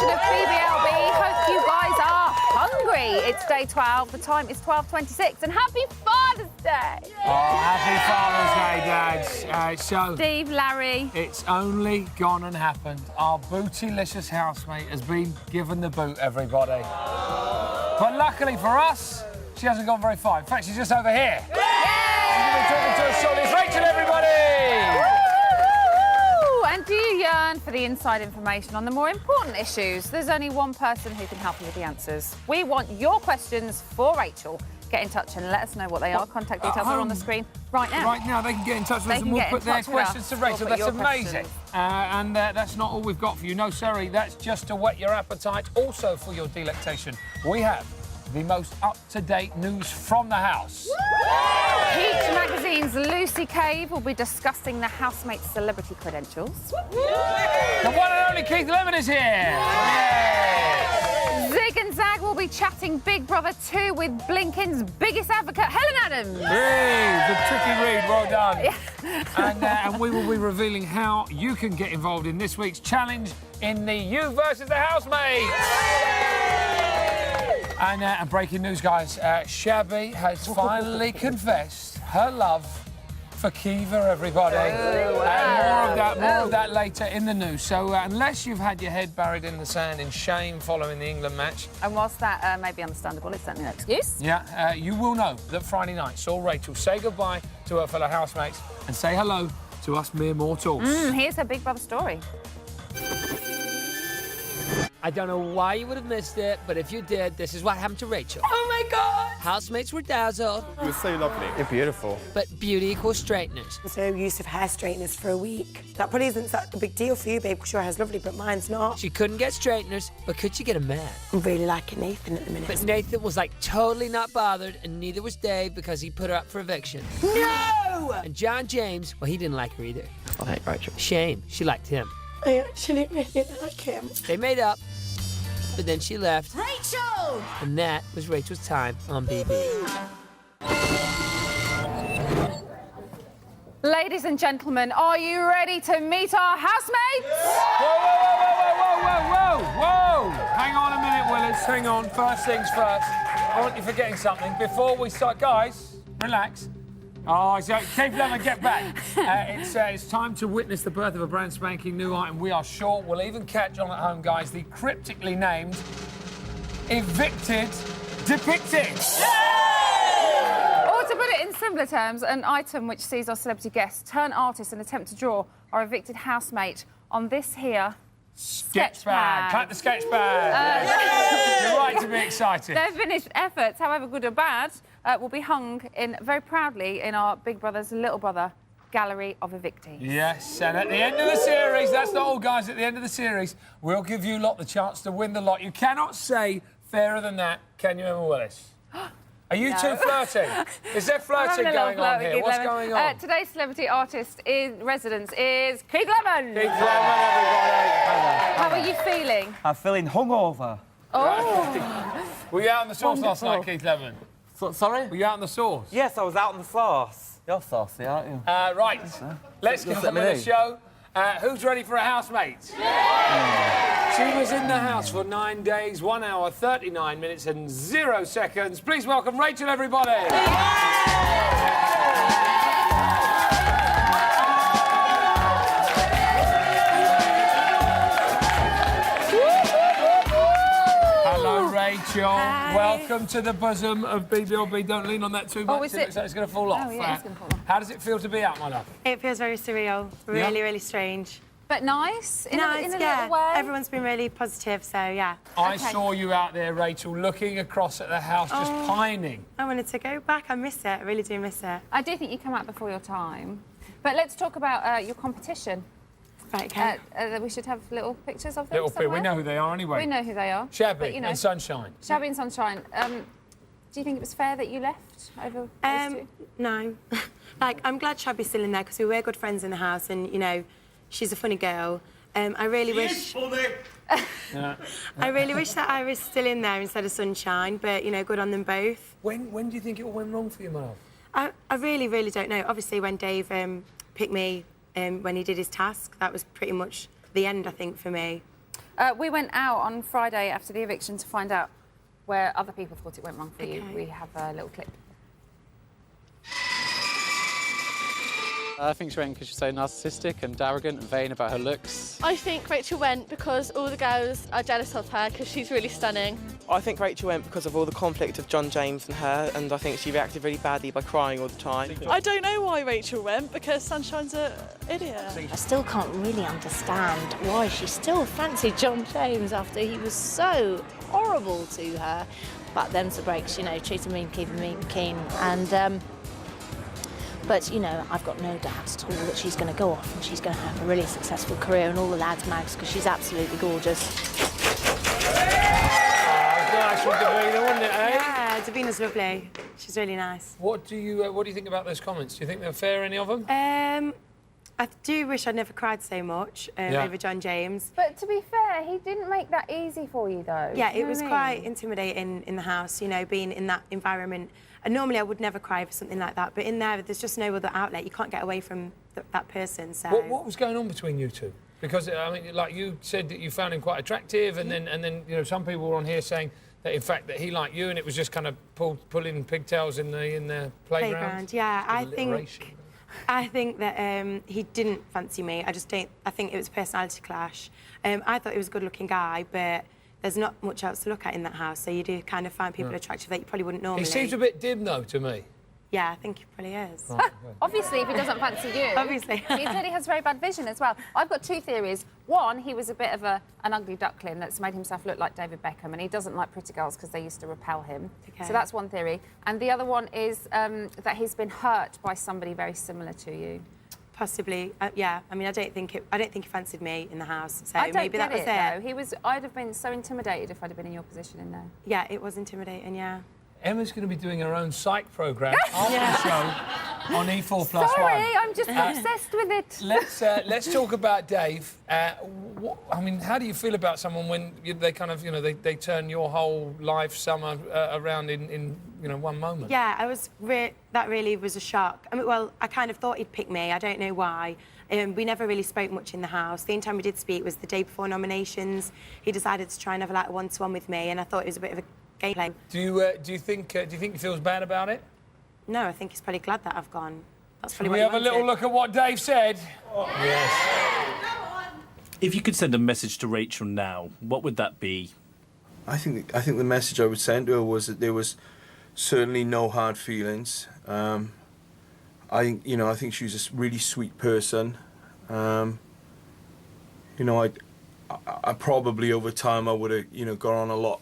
edition of BBLB. Hope you guys are hungry. It's day 12. The time is 12:26. And happy Father's Day. Oh, happy Father's Day, Dads. So, Steve, Larry. it's only gone and happened. Our bootylicious housemate has been given the boot, everybody. But luckily for us, she hasn't gone very far. In fact, she's just over here. Yay! She's going to be talking to us shortly. It's Rachel, everybody! And do you yearn for the inside information on the more important issues? There's only one person who can help you with the answers. We want your questions for Rachel. Get in touch and let us know what they are. Contact details are on the screen right now. Right now, they can get in touch with us and we'll put their questions to Rachel. That's amazing. And that's not all we've got for you. No, sorry, that's just to whet your appetite. Also, for your delectation, we have the most up-to-date news from the house. Peach Magazine's Lucy Cave will be discussing the housemate's celebrity credentials. The one and only Keith Lemon is here. Yeah. Zig and Zag will be chatting Big Brother 2 with Blinken's biggest advocate, Helen Adams. The tricky read, well done. Yeah. And we will be revealing how you can get involved in this week's challenge in the You versus the Housemates. And breaking news, guys, Shabby has finally confessed her love for Kiva, everybody. Oh, wow. And more of that later in the news. So unless you've had your head buried in the sand in shame following the England match... And whilst that may be understandable, it's certainly no excuse. Yeah, you will know that Friday night saw Rachel say goodbye to her fellow housemates and say hello to us mere mortals. Here's her Big Brother story. I don't know why you would have missed it, but if you did, this is what happened to Rachel. Oh my God! Housemates were dazzled. You were so lovely. You're beautiful. But beauty equals straighteners. So use of hair straighteners for a week. That probably isn't such a big deal for you, babe, because your hair's lovely, but mine's not. She couldn't get straighteners, but could she get a man? I'm really liking Nathan at the minute. But Nathan was like totally not bothered, and neither was Dave because he put her up for eviction. No! And John James, well, he didn't like her either. I hate Rachel. Shame, she liked him. I actually really like him. They made up, but then she left. Rachel! And that was Rachel's time on BB. Ladies and gentlemen, are you ready to meet our housemates? Whoa! Hang on a minute, Willis. Hang on. First things first. I want you forgetting something. Before we start, guys, relax. Oh, so Keith Lemon, get back. It's time to witness the birth of a brand spanking new item. We are sure we'll even catch on at home, guys, the cryptically named Evicted Depicted. Or to put it in simpler terms, an item which sees our celebrity guests turn artists and attempt to draw our evicted housemate on this here sketch pad. Clap the sketch pad. You're right to be excited. Their finished efforts, however good or bad, will be hung in very proudly in our Big Brother's Little Brother Gallery of Evictees. Yes, and at the end of the series, that's not all, guys, at the end of the series, we'll give you lot the chance to win the lot. You cannot say fairer than that, can you, Emma Willis? Are you two flirting? Is there flirting going on here? What's going on? Today's celebrity artist in residence is Keith Lemon. Keith Lemon, everybody. How are you feeling? I'm feeling hungover. Oh. Were you out on the sauce last night, Keith Lemon? Sorry? Were you out on the sauce? Yes, I was out on the sauce. You're saucy, aren't you? Right. Let's get on with the show. Who's ready for a housemate? Yeah. She was in the house for 9 days, 1 hour, 39 minutes and 0 seconds. Please welcome Rachel, everybody. Hello, Rachel. Hi. Welcome to the bosom of BBLB. Don't lean on that too much. is It looks like it's going to fall off. Oh, yeah, it's going to fall off. How does it feel to be out, my love? It feels very surreal, really strange. But nice? In a Nice, little way? Everyone's been really positive, so yeah. I saw you out there, Rachel, looking across at the house, just pining. I wanted to go back. I miss it. I really do miss it. I do think you come out before your time. But let's talk about your competition. Right, okay. We should have little pictures of them Little bit. somewhere. We know who they are anyway. We know who they are. Shabby but, you know, and Sunshine. Shabby and Sunshine. Do you think it was fair that you left over those two? No. Like, I'm glad Shabby's still in there because we were good friends in the house and, you know, she's a funny girl. I really wish... I really wish that I was still in there instead of Sunshine, but, you know, good on them both. When do you think it all went wrong for you, my love? I really, really don't know. Obviously, when Dave picked me when he did his task, that was pretty much the end, I think, for me. We went out on Friday after the eviction to find out where other people thought it went wrong for you. We have a little clip. I think she went because she's so narcissistic and arrogant and vain about her looks. I think Rachel went because all the girls are jealous of her because she's really stunning. I think Rachel went because of all the conflict of John James and her, and I think she reacted really badly by crying all the time. I don't know why Rachel went, because Sunshine's an idiot. I still can't really understand why she still fancied John James after he was so horrible to her. But them's the breaks, you know, treat him mean, keep him mean, keen. And, but, you know, I've got no doubt at all that she's going to go off and she's going to have a really successful career in all the lads' mags because she's absolutely gorgeous. Nice from Davina, wasn't it, eh? Yeah, Davina's lovely. She's really nice. What do you think about those comments? Do you think they're fair, any of them? I do wish I'd never cried so much over John James. But to be fair, he didn't make that easy for you, though. Yeah, it was quite intimidating in the house, you know, being in that environment. And normally I would never cry for something like that, but in there's just no other outlet. You can't get away from that person, so... What was going on between you two? Because, I mean, like you said that you found him quite attractive, and then you know, some people were on here saying that, in fact, that he liked you, and it was just kind of pulling pigtails in the playground. Yeah, I think that he didn't fancy me. I think it was a personality clash. I thought he was a good-looking guy, but there's not much else to look at in that house, so you do kind of find people attractive that you probably wouldn't normally. He seems a bit dim, though, to me. Yeah, I think he probably is. Right, obviously, if he doesn't fancy you. Obviously. He clearly has very bad vision as well. I've got two theories. One, he was a bit of an ugly duckling that's made himself look like David Beckham, and he doesn't like pretty girls because they used to repel him. Okay. So that's one theory. And the other one is that he's been hurt by somebody very similar to you. Possibly, yeah. I mean, I don't think he fancied me in the house. So I don't maybe get that was it. Though. I'd have been so intimidated if I'd have been in your position in there. Yeah, it was intimidating. Yeah. Emma's going to be doing her own psych programme after the show on E4 Plus Sorry, One. I'm just obsessed with it. Let's talk about Dave. I mean, how do you feel about someone when they kind of, you know, they turn your whole life summer around in you know, one moment? Yeah, that really was a shock. I mean, well, I kind of thought he'd pick me. I don't know why. We never really spoke much in the house. The only time we did speak was the day before nominations. He decided to try and have like a one-to-one with me, and I thought it was a bit of a gameplay. Do you think he feels bad about it? No, I think he's probably glad that I've gone. That's probably Can what we he have wanted. a little look at what Dave said? Oh. Yes. If you could send a message to Rachel now, what would that be? I think the message I would send to her was that there was certainly no hard feelings. I think she was a really sweet person. You know, I probably over time I would have, you know, gone on a lot.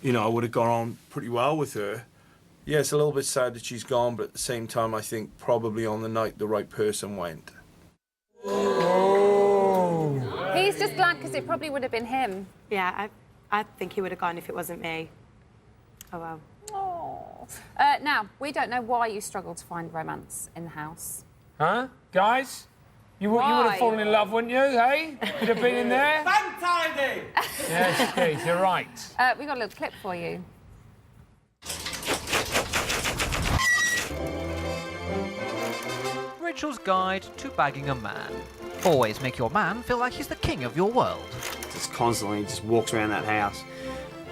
You know, I would have gone on pretty well with her. Yeah, it's a little bit sad that she's gone, but at the same time, I think probably on the night the right person went. Oh. He's just glad because it probably would have been him. Yeah, I think he would have gone if it wasn't me. Oh, well. Oh. Now, we don't know why you struggle to find romance in the house. Huh? Guys? You would have fallen in love, wouldn't you, hey? You'd have been in there? Fantastic! Yes, Keith, you're right. We've got a little clip for you. Rachel's Guide to Bagging a Man. Always make your man feel like he's the king of your world. Just constantly just walks around that house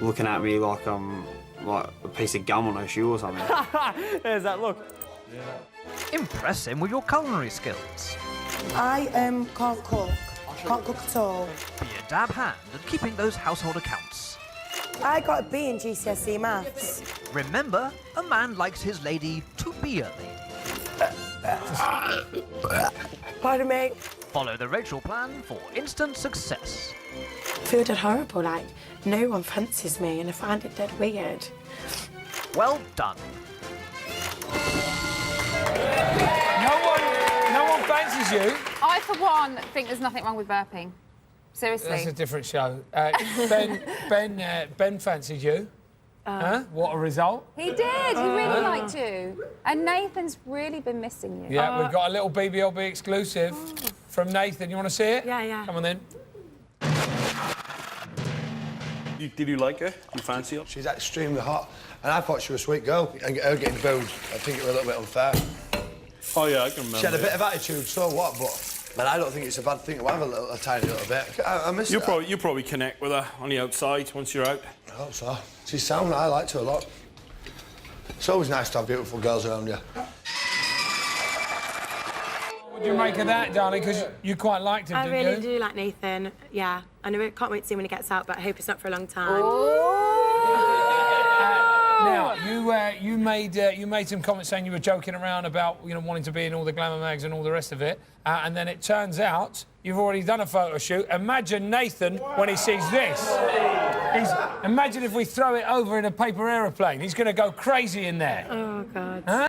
looking at me like I'm like a piece of gum on her shoe or something. There's that look. Yeah. Impress him with your culinary skills. I can't cook. Can't cook at all. Be a dab hand at keeping those household accounts. I got a B in GCSE maths. Remember, a man likes his lady to be a lady. Pardon me. Follow the Rachel plan for instant success. I feel dead horrible, like no one fancies me and I find it dead weird. Well done. No one fancies you. I, for one, think there's nothing wrong with burping. Seriously. That's a different show. Ben fancied you. Huh? What a result. He did. He really liked you. And Nathan's really been missing you. Yeah, we've got a little BBLB exclusive from Nathan. You want to see it? Yeah, yeah. Come on then. Did you like her? Do you fancy her? She's extremely hot, and I thought she was a sweet girl. And her getting booed, I think it was a little bit unfair. Oh, yeah, I can remember. She had a bit of attitude, so what, but And I don't think it's a bad thing to have a tiny little bit. I miss You'll that. probably connect with her on the outside once you're out. I hope so. She's sound. I liked her a lot. It's always nice to have beautiful girls around you. What do you make of that, darling? Because you quite liked him, I didn't really you? do like Nathan, yeah. And I can't wait to see when he gets out, but I hope it's not for a long time. Now, you made some comments saying you were joking around about wanting to be in all the glamour mags and all the rest of it, and then it turns out you've already done a photo shoot. Imagine Nathan when he sees this. Imagine if we throw it over in a paper aeroplane. He's going to go crazy in there. Oh God.